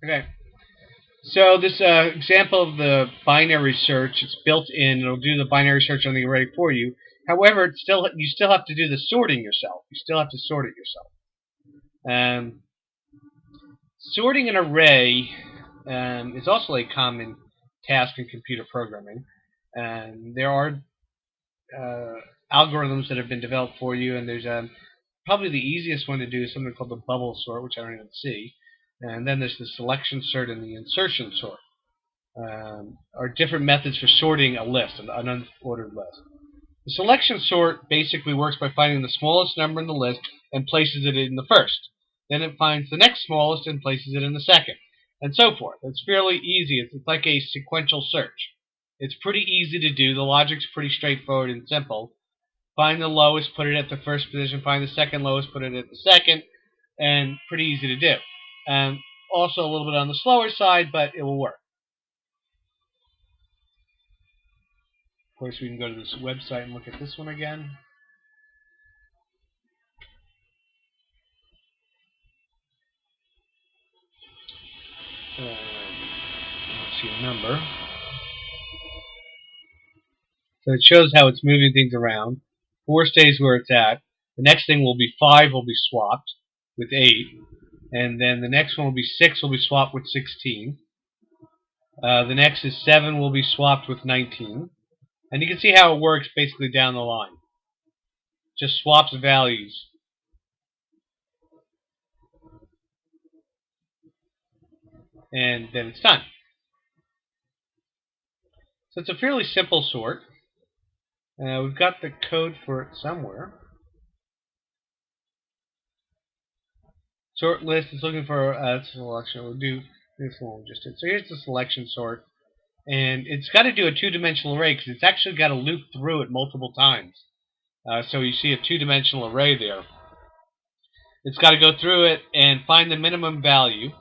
Okay. So this example of the binary search, it's built in. It'll do the binary search on the array for you. However, you still have to do the sorting yourself. You still have to sort it yourself. Sorting an array is also a common task in computer programming. There are algorithms that have been developed for you, and there's probably the easiest one to do is something called the bubble sort, which I don't even see. And then there's the selection sort and the insertion sort. Are different methods for sorting a list, an unordered list. The selection sort basically works by finding the smallest number in the list and places it in the first. Then it finds the next smallest and places it in the second, and so forth. It's fairly easy. It's like a sequential search. It's pretty easy to do. The logic's pretty straightforward and simple. Find the lowest, put it at the first position. Find the second lowest, put it at the second, and pretty easy to do. Also a little bit on the slower side, but it will work. Of course, we can go to this website and look at this one again. Let's see a number. So it shows how it's moving things around. 4 stays where it's at. The next thing will be 5 will be swapped with 8. And then the next one will be 6 will be swapped with 16. The next is 7 will be swapped with 19. And you can see how it works basically down the line. Just swaps values. And then it's done. So it's a fairly simple sort. We've got the code for it somewhere. Sort list is looking for a selection. We'll do this one we just did. So here's the selection sort. And it's got to do a two-dimensional array because it's actually got to loop through it multiple times. So you see a two-dimensional array there. It's got to go through it and find the minimum value.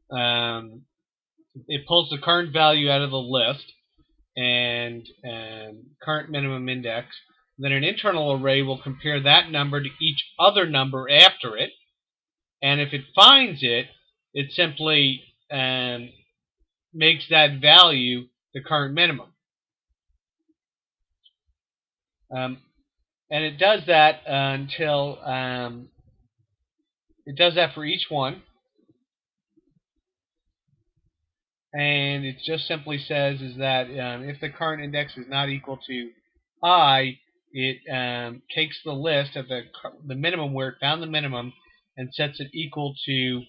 It pulls the current value out of the list and current minimum index. Then an internal array will compare that number to each other number after it. And if it finds it, it simply makes that value the current minimum. And it does that until it does that for each one. And it just simply says is that if the current index is not equal to I, it takes the list of the minimum where it found the minimum and sets it equal to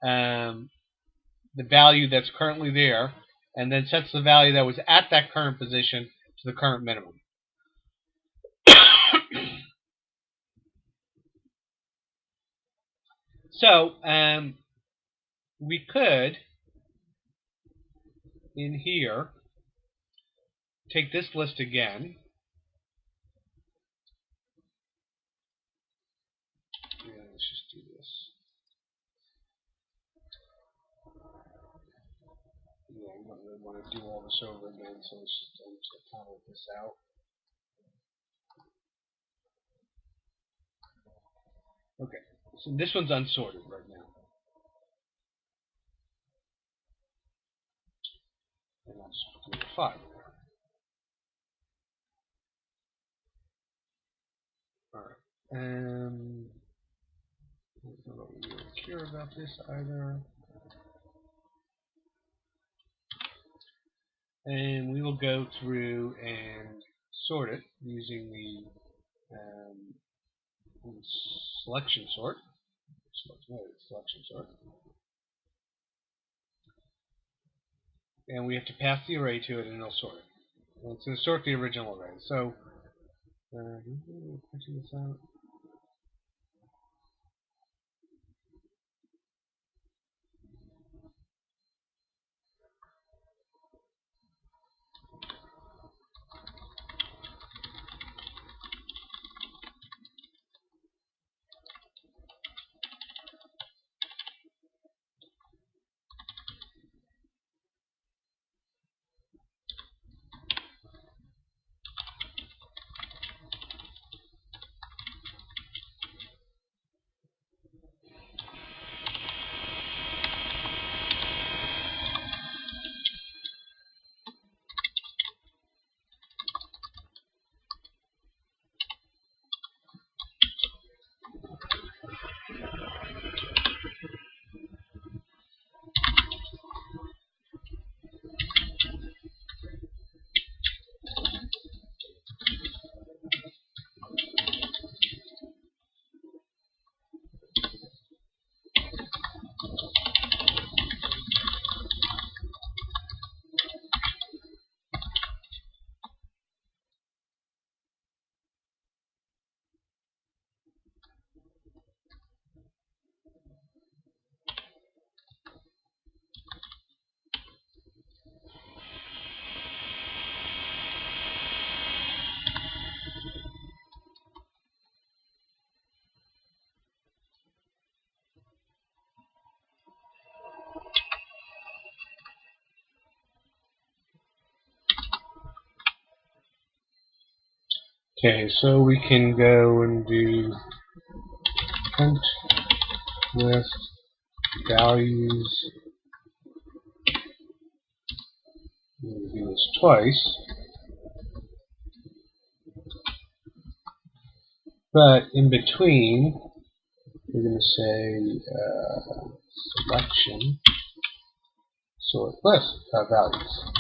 the value that's currently there, and then sets the value that was at that current position to the current minimum. So we could, in here, take this list again. Yeah, let's just do this. Yeah, I don't really want to do all this over again, so I'm just going to comment this out. Okay, so this one's unsorted right now. And I'll just put the 5 there. Alright. I don't really care about this either. And we will go through and sort it using the selection sort. Selection sort. And we have to pass the array to it and it'll sort it. And it's going to sort the original array. So, pushing this out. Okay, so we can go and do print list values. We'll do this twice, but in between, we're going to say selection sort list values.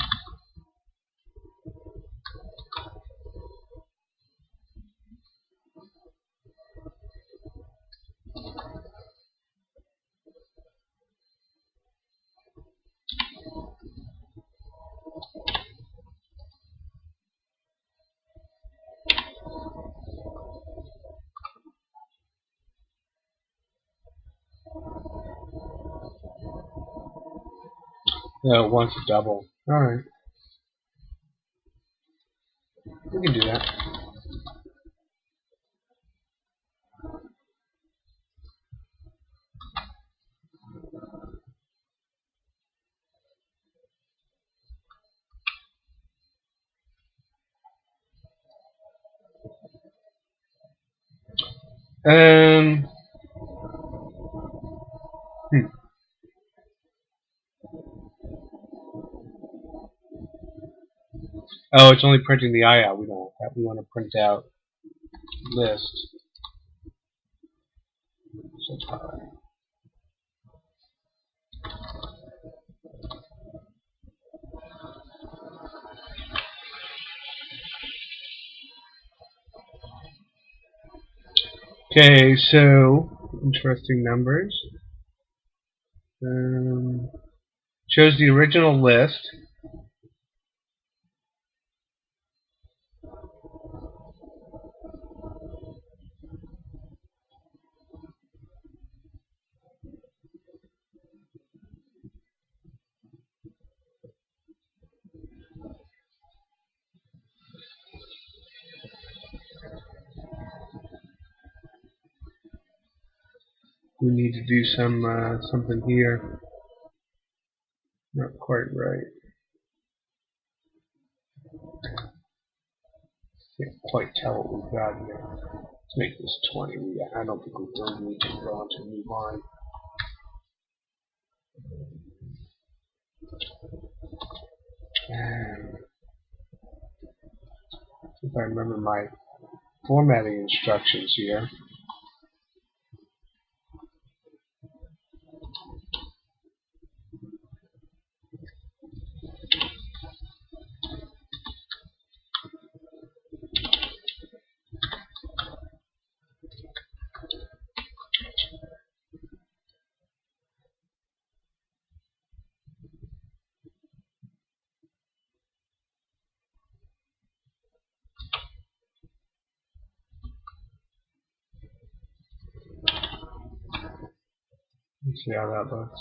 No, it wants a double. Alright, we can do that. Um, hmm. Oh, it's only printing the I out. We don't want that. We want to print out list. Okay, so interesting numbers. Shows the original list. We need to do something here. Not quite right. Can't quite tell what we've got here. Let's make this 20. I don't think we really need to go onto a new line. If I remember my formatting instructions here. Let's see how that looks.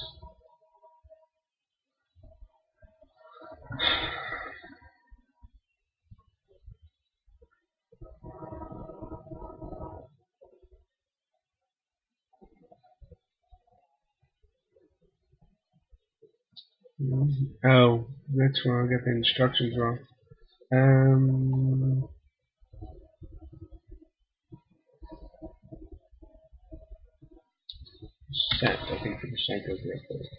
Oh, that's wrong. I got the instructions wrong. Percent. I think the percent goes there first.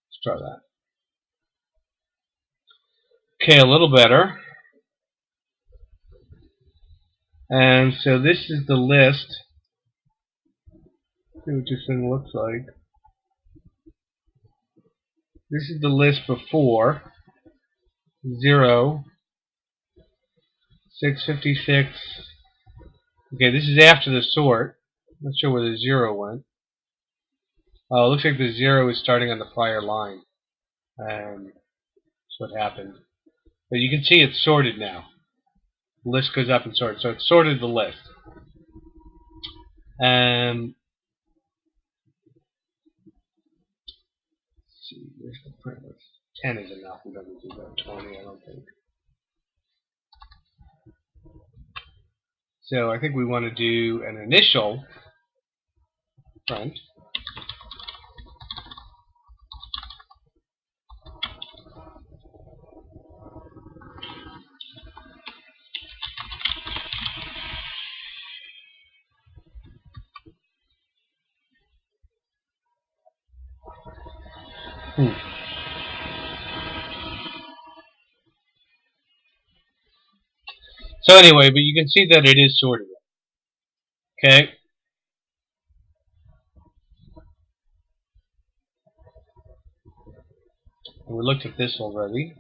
Let's try that. Okay, a little better. And so this is the list. See what this thing looks like. This is the list before 0, 656. Okay, this is after the sort. Not sure where the 0 went. Oh, it looks like the 0 is starting on the prior line. That's what happened. But you can see it's sorted now. The list goes up and sorted. So it's sorted the list. Let's see, where's the print list? 10 is enough. We don't need to go 20, I don't think. So I think we want to do an initial print. So anyway, but you can see that it is sorted. Okay. And we looked at this already.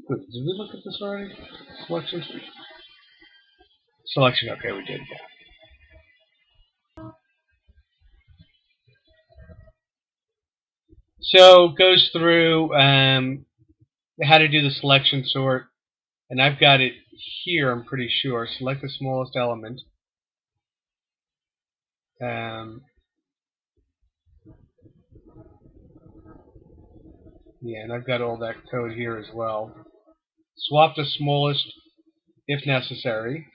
Wait, did we look at this already? Selection. Selection. Okay, we did. Yeah. So goes through how to do the selection sort, and I've got it here. I'm pretty sure. Select the smallest element. Yeah, and I've got all that code here as well. Swap the smallest if necessary.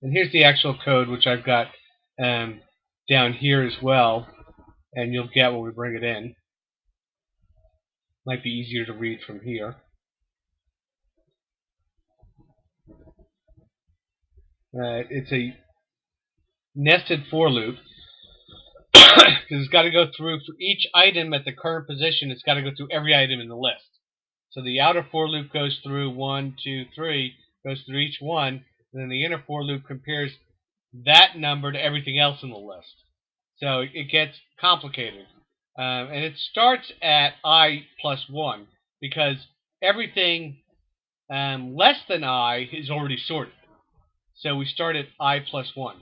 And here's the actual code, which I've got down here as well, and you'll get when we bring it in. Might be easier to read from here. It's a nested for loop, because it's got to go through for each item at the current position. It's got to go through every item in the list. So the outer for loop goes through 1, 2, 3, goes through each one, and then the inner for loop compares that number to everything else in the list. So it gets complicated. And it starts at I plus 1, because everything less than I is already sorted. So we start at I plus 1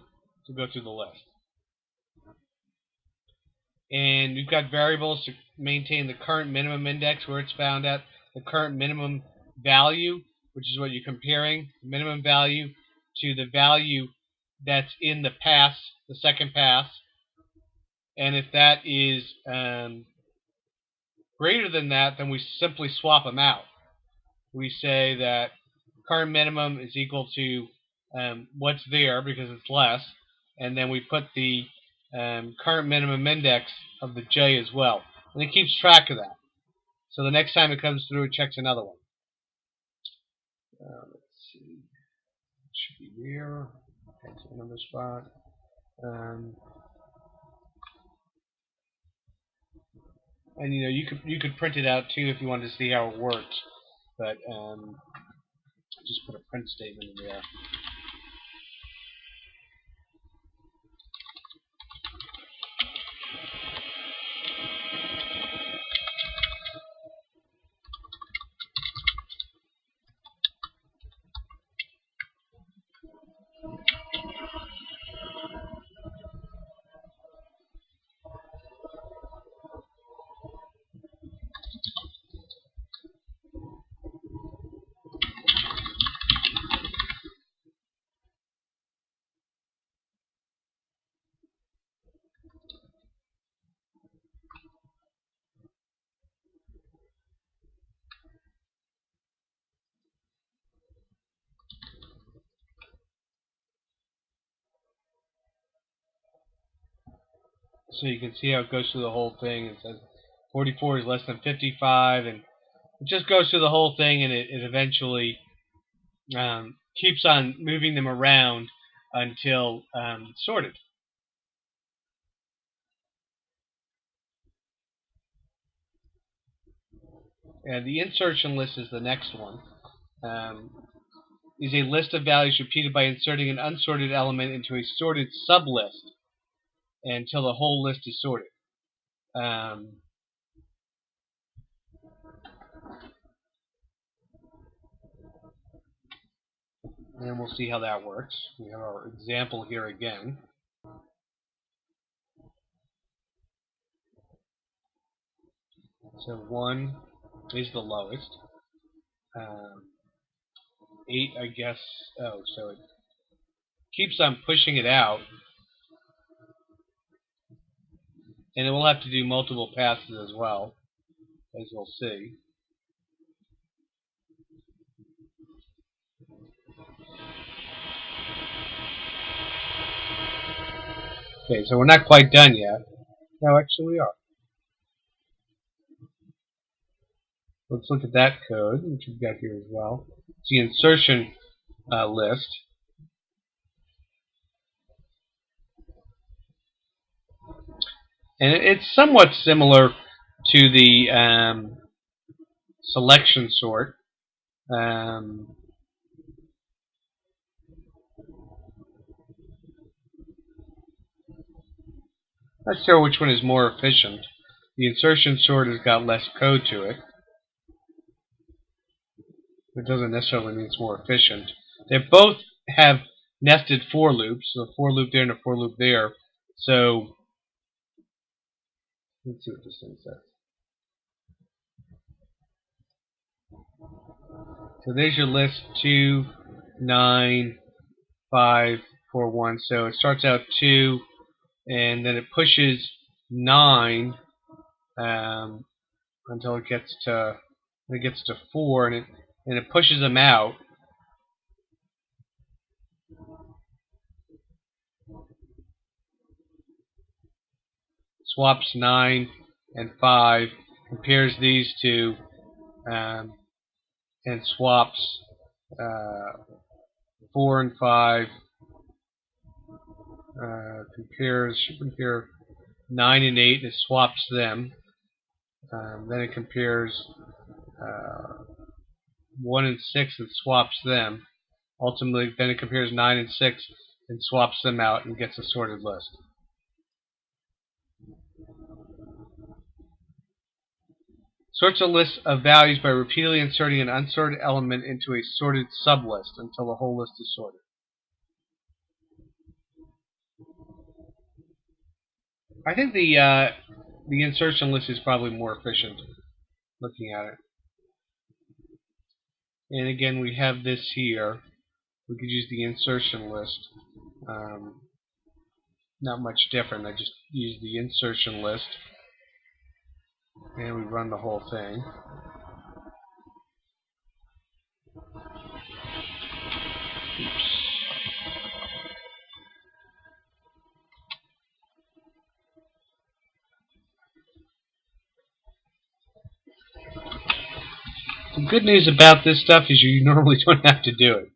to go through the list. And we've got variables to maintain the current minimum index where it's found at, the current minimum value, which is what you're comparing, the minimum value to the value that's in the pass, the second pass. And if that is greater than that, then we simply swap them out. We say that current minimum is equal to what's there because it's less, and then we put the current minimum index of the J as well. And it keeps track of that. So the next time it comes through, it checks another one. Let's see. It should be here. That's another spot. And you could print it out too if you wanted to see how it works. But just put a print statement in there. So you can see how it goes through the whole thing. It says 44 is less than 55, and it just goes through the whole thing, and it eventually keeps on moving them around until it's sorted. And the insertion list is the next one. Is a list of values repeated by inserting an unsorted element into a sorted sublist until the whole list is sorted. And we'll see how that works. We have our example here again. So 1 is the lowest. 8, I guess. Oh, so it keeps on pushing it out. And it will have to do multiple passes as well, as we'll see. Okay, so we're not quite done yet. No, actually we are. Let's look at that code, which we've got here as well. It's the insertion list. And it's somewhat similar to the selection sort. Um, Not sure which one is more efficient. The insertion sort has got less code to it. It doesn't necessarily mean it's more efficient. They both have nested for loops, so a for loop there and a for loop there. So let's see what this thing says. So there's your list 2, 9, 5, 4, 1. So it starts out 2, and then it pushes 9 until it gets to 4, and it pushes them out. Swaps 9 and 5, compares these two, and swaps 4 and 5. Should compare 9 and 8, and it swaps them. Then it compares 1 and 6 and swaps them. Ultimately, then it compares 9 and 6 and swaps them out and gets a sorted list. Sorts a list of values by repeatedly inserting an unsorted element into a sorted sublist until the whole list is sorted. I think the insertion list is probably more efficient looking at it. And again, we have this here. We could use the insertion list. Not much different. I just use the insertion list, and we run the whole thing. Oops. The good news about this stuff is you normally don't have to do it.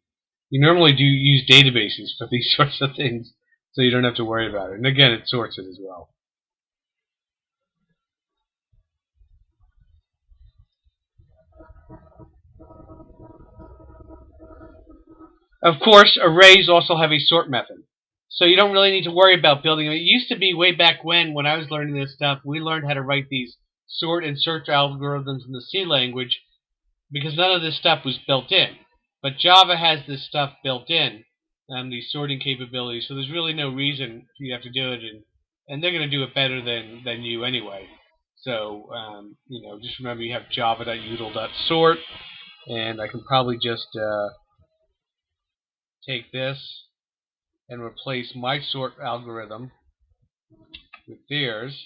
You normally do use databases for these sorts of things, so you don't have to worry about it. And again, it sorts it as well. Of course, arrays also have a sort method. So you don't really need to worry about building them. It used to be way back when I was learning this stuff, we learned how to write these sort and search algorithms in the C language because none of this stuff was built in. But Java has this stuff built in, these sorting capabilities, so there's really no reason you have to do it, and they're going to do it better than you anyway. So, just remember you have java.util.sort, and I can probably just take this and replace my sort algorithm with theirs.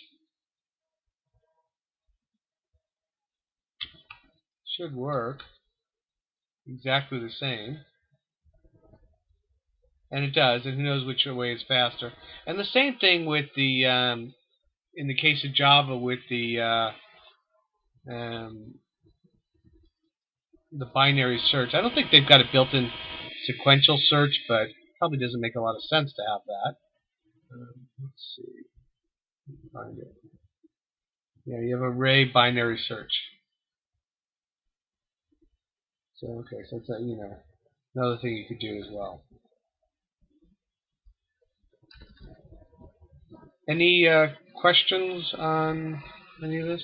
Should work exactly the same. And it does, and who knows which way is faster. And the same thing with the, in the case of Java, with the binary search. I don't think they've got a built-in sequential search, but probably doesn't make a lot of sense to have that. Let's see. Find it. Yeah, you have array binary search. So okay, so that's another thing you could do as well. Any questions on any of this?